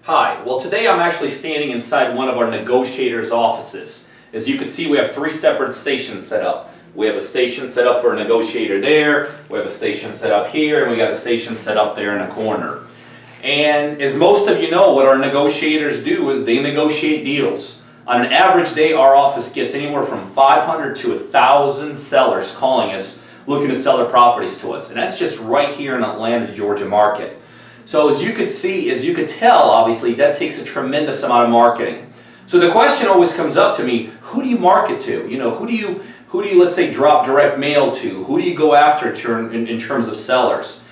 Hi, well today I'm actually standing inside one of our negotiators' offices. As you can see, we have three separate stations set up. We have a station set up for a negotiator there, we have a station set up here, and we got a station set up there in a corner. And as most of you know, what our negotiators do is they negotiate deals. On an average day, our office gets anywhere from 500 to 1,000 sellers calling us, looking to sell their properties to us. And that's just right here in Atlanta, Georgia market. So as you could see, as you could tell, obviously, that takes a tremendous amount of marketing. So the question always comes up to me, who do you market to? You know, who do you let's say, drop direct mail to? Who do you go after in terms of sellers?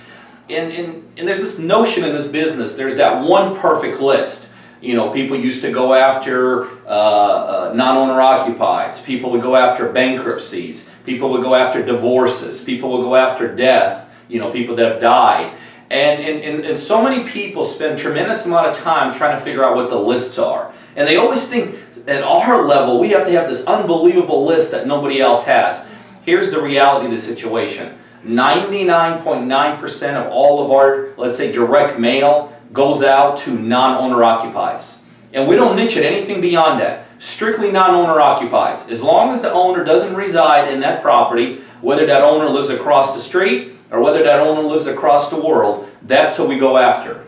And there's this notion in this business, there's that one perfect list. You know, people used to go after non-owner occupieds. People would go after bankruptcies. People would go after divorces. People would go after death. You know, people that have died. And so many people spend a tremendous amount of time trying to figure out what the lists are. And they always think at our level, we have to have this unbelievable list that nobody else has. Here's the reality of the situation. 99.9% of all of our, let's say, direct mail goes out to non-owner occupieds. And we don't niche it anything beyond that. Strictly non-owner occupieds. As long as the owner doesn't reside in that property, whether that owner lives across the street or whether that owner lives across the world, that's who we go after.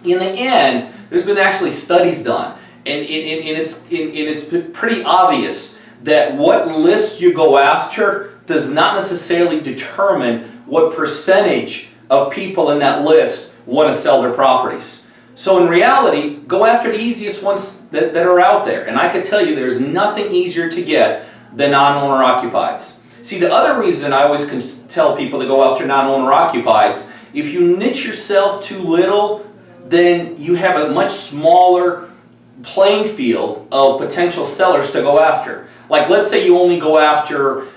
In the end, there's been actually studies done, and it's pretty obvious that what list you go after does not necessarily determine what percentage of people in that list want to sell their properties. So in reality, go after the easiest ones that are out there. And I can tell you there's nothing easier to get than non-owner occupieds. See, the other reason I always can tell people to go after non-owner occupieds, if you niche yourself too little, then you have a much smaller playing field of potential sellers to go after. Like, let's say you only go after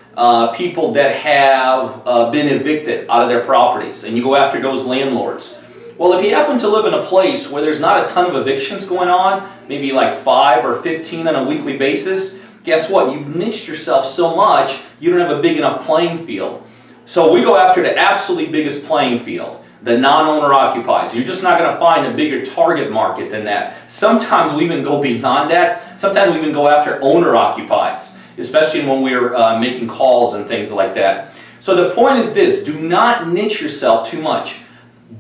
people that have been evicted out of their properties, and you go after those landlords. Well, if you happen to live in a place where there's not a ton of evictions going on, maybe like 5 or 15 on a weekly basis, guess what? You've niched yourself so much, you don't have a big enough playing field. So we go after the absolutely biggest playing field, the non-owner occupieds. You're just not going to find a bigger target market than that. Sometimes we even go beyond that. Sometimes we even go after owner occupieds, especially when we're making calls and things like that. So the point is this, do not niche yourself too much.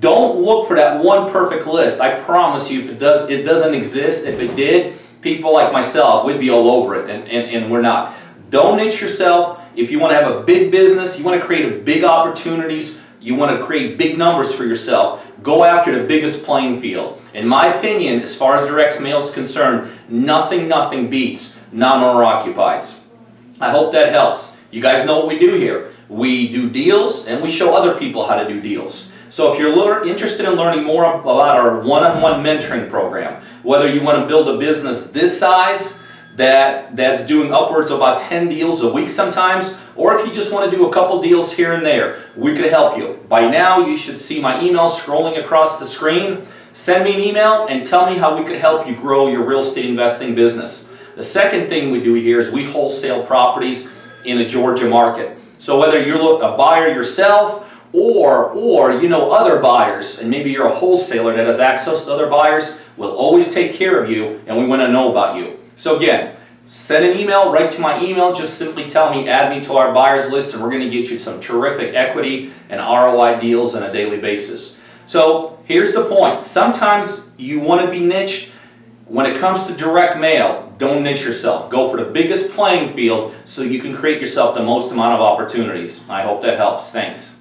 Don't look for that one perfect list. I promise you, if it doesn't exist. If it did, people like myself, we'd be all over it, and we're not. Don't niche yourself. If you want to have a big business, you want to create big opportunities, you want to create big numbers for yourself, go after the biggest playing field. In my opinion, as far as direct mail is concerned, nothing beats non-owner occupieds. I hope that helps. You guys know what we do here. We do deals and we show other people how to do deals. So if you're interested in learning more about our one-on-one mentoring program, whether you want to build a business this size, that's doing upwards of about 10 deals a week sometimes, or if you just want to do a couple deals here and there, we could help you. By now, you should see my email scrolling across the screen. Send me an email and tell me how we could help you grow your real estate investing business. The second thing we do here is we wholesale properties in a Georgia market. So whether you're a buyer yourself or you know other buyers, and maybe you're a wholesaler that has access to other buyers, we'll always take care of you and we want to know about you. So again, send an email right to my email. Just simply tell me, add me to our buyers list, and we're going to get you some terrific equity and ROI deals on a daily basis. So here's the point. Sometimes you want to be niched. When it comes to direct mail, don't niche yourself. Go for the biggest playing field so you can create yourself the most amount of opportunities. I hope that helps. Thanks.